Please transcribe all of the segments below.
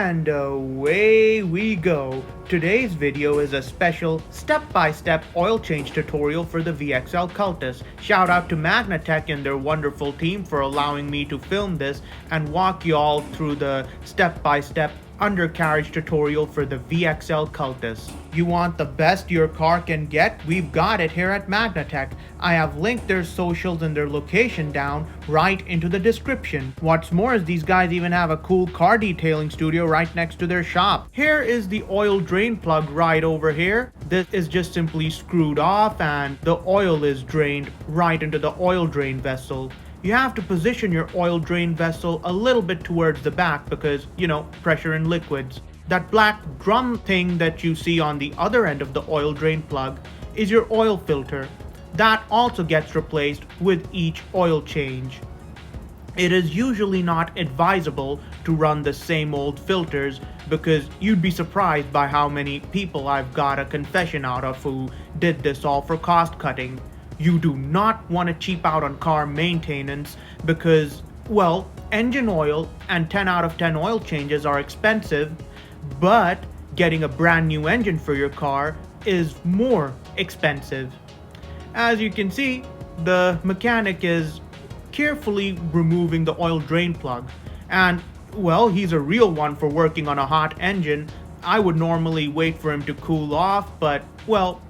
And away we go. Today's video is a special step-by-step oil change tutorial for the VXL Cultus. Shout out to Magna Tech and their wonderful team for allowing me to film this and walk you all through the step-by-step undercarriage tutorial for the VXL Cultus. You want the best your car can get? We've got it here at Magna Tech. I have linked their socials and their location down right into the description. What's more is these guys even have a cool car detailing studio right next to their shop. Here is the oil drain plug right over here. This is just simply screwed off and the oil is drained right into the oil drain vessel. You have to position your oil drain vessel a little bit towards the back because, pressure in liquids. That black drum thing that you see on the other end of the oil drain plug is your oil filter. That also gets replaced with each oil change. It is usually not advisable to run the same old filters because you'd be surprised by how many people I've got a confession out of who did this all for cost cutting. You do not want to cheap out on car maintenance because, engine oil and 10 out of 10 oil changes are expensive, but getting a brand new engine for your car is more expensive. As you can see, the mechanic is carefully removing the oil drain plug, and he's a real one for working on a hot engine. I would normally wait for him to cool off, but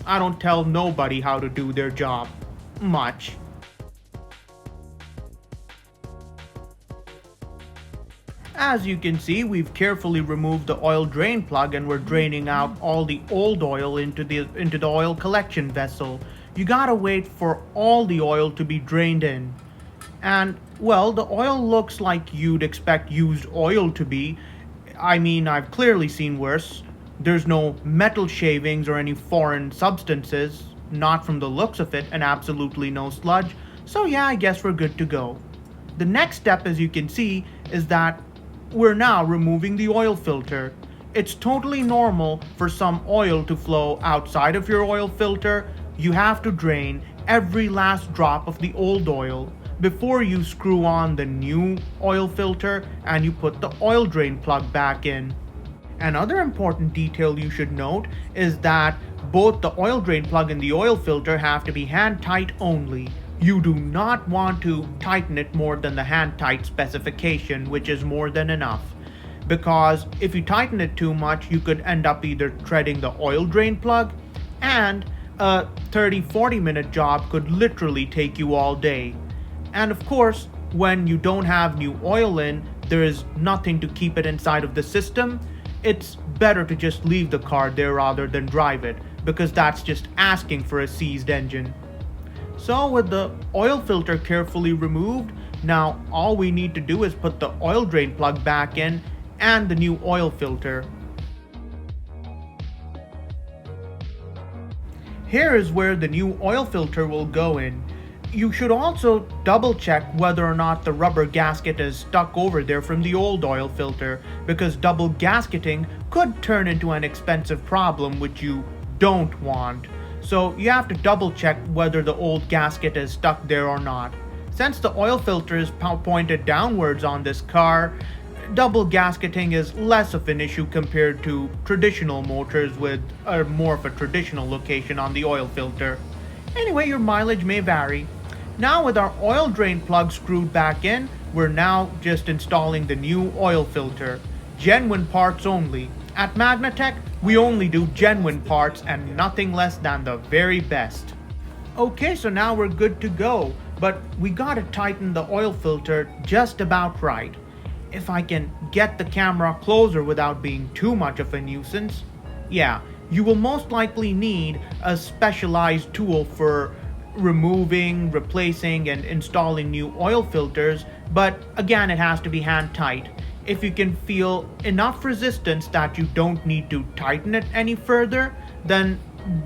I don't tell nobody how to do their job much. As you can see, we've carefully removed the oil drain plug and we're draining out all the old oil into the oil collection vessel. You gotta wait for all the oil to be drained in. And the oil looks like you'd expect used oil to be. I mean, I've clearly seen worse. There's no metal shavings or any foreign substances, not from the looks of it, and absolutely no sludge. So yeah, I guess we're good to go. The next step, as you can see, is that we're now removing the oil filter. It's totally normal for some oil to flow outside of your oil filter. You have to drain every last drop of the old oil before you screw on the new oil filter and you put the oil drain plug back in. Another important detail you should note is that both the oil drain plug and the oil filter have to be hand tight only. You do not want to tighten it more than the hand tight specification, which is more than enough. Because if you tighten it too much, you could end up either threading the oil drain plug, and a 30-40 minute job could literally take you all day. And of course, when you don't have new oil in, there is nothing to keep it inside of the system. It's better to just leave the car there rather than drive it, because that's just asking for a seized engine. So with the oil filter carefully removed, now all we need to do is put the oil drain plug back in and the new oil filter. Here is where the new oil filter will go in. You should also double check whether or not the rubber gasket is stuck over there from the old oil filter, because double gasketing could turn into an expensive problem which you don't want. So you have to double check whether the old gasket is stuck there or not. Since the oil filter is pointed downwards on this car, double gasketing is less of an issue compared to traditional motors with more of a traditional location on the oil filter. Anyway, your mileage may vary. Now with our oil drain plug screwed back in, we're now just installing the new oil filter. Genuine parts only. At Magna Tech, we only do genuine parts and nothing less than the very best. Okay, so now we're good to go, but we gotta tighten the oil filter just about right. If I can get the camera closer without being too much of a nuisance. Yeah, you will most likely need a specialized tool for removing, replacing, and installing new oil filters, but again, it has to be hand tight. If you can feel enough resistance that you don't need to tighten it any further, then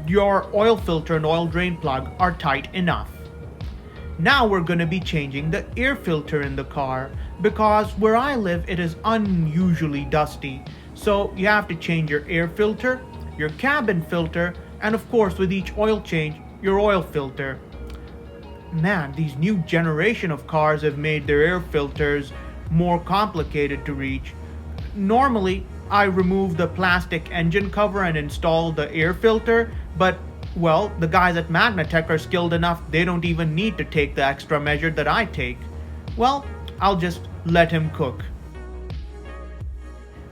your oil filter and oil drain plug are tight enough. Now we're going to be changing the air filter in the car, because where I live it is unusually dusty. So you have to change your air filter, your cabin filter, and of course with each oil change, your oil filter. Man, these new generation of cars have made their air filters more complicated to reach. Normally, I removed the plastic engine cover and installed the air filter, but well, the guys at Magna Tech are skilled enough they don't even need to take the extra measure that I take. Well, I'll just let him cook.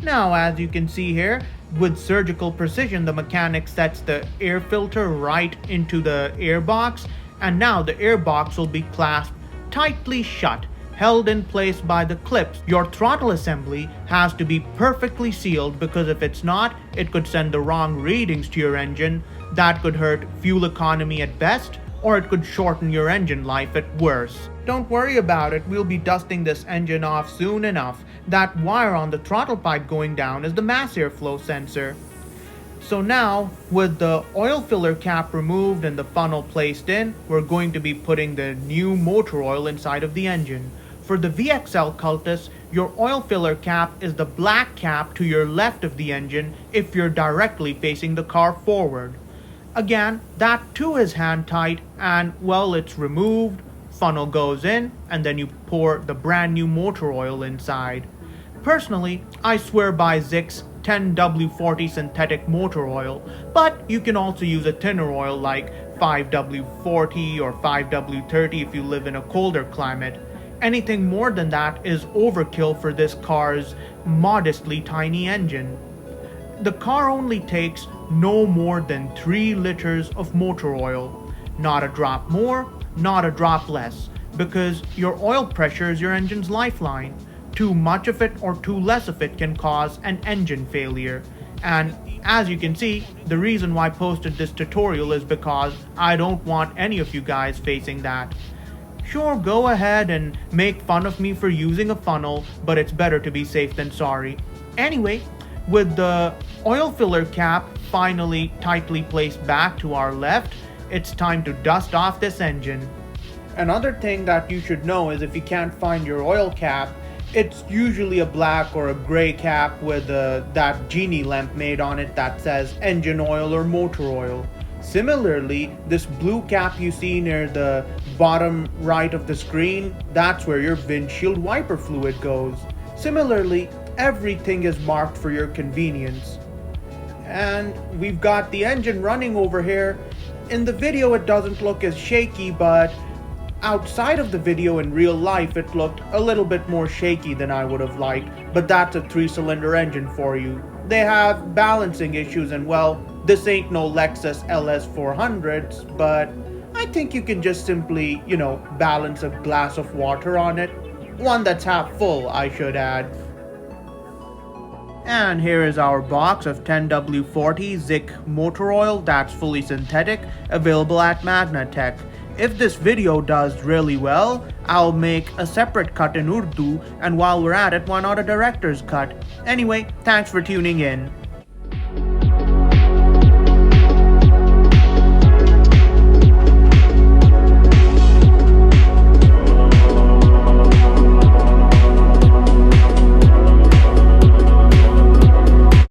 Now, as you can see here, with surgical precision, the mechanic sets the air filter right into the air box, and now the air box will be clasped tightly shut, held in place by the clips. Your throttle assembly has to be perfectly sealed, because if it's not, it could send the wrong readings to your engine. That could hurt fuel economy at best, or it could shorten your engine life at worst. Don't worry about it, we'll be dusting this engine off soon enough. That wire on the throttle pipe going down is the mass airflow sensor. So now, with the oil filler cap removed and the funnel placed in, we're going to be putting the new motor oil inside of the engine. For the VXL Cultus, your oil filler cap is the black cap to your left of the engine if you're directly facing the car forward. Again, that too is hand tight, and well, it's removed, funnel goes in, and then you pour the brand new motor oil inside. Personally, I swear by Zic's 10W40 synthetic motor oil, but you can also use a thinner oil like 5W40 or 5W30 if you live in a colder climate. Anything more than that is overkill for this car's modestly tiny engine. The car only takes no more than 3 liters of motor oil. Not a drop more, not a drop less, because your oil pressure is your engine's lifeline. Too much of it or too less of it can cause an engine failure. And as you can see, the reason why I posted this tutorial is because I don't want any of you guys facing that. Sure, go ahead and make fun of me for using a funnel, but it's better to be safe than sorry. Anyway, with the oil filler cap finally tightly placed back to our left, it's time to dust off this engine. Another thing that you should know is if you can't find your oil cap, it's usually a black or a gray cap with that genie lamp made on it that says engine oil or motor oil. Similarly, this blue cap you see near the bottom right of the screen, that's where your windshield wiper fluid goes. Similarly, everything is marked for your convenience. And we've got the engine running over here. In the video it doesn't look as shaky, but outside of the video in real life it looked a little bit more shaky than I would have liked, but that's a 3-cylinder engine for you. They have balancing issues, and well, this ain't no Lexus LS400s, but I think you can just simply, balance a glass of water on it. One that's half full, I should add. And here is our box of 10W40 Zic motor oil that's fully synthetic, available at Magna Tech. If this video does really well, I'll make a separate cut in Urdu, and while we're at it, why not a director's cut? Anyway, thanks for tuning in.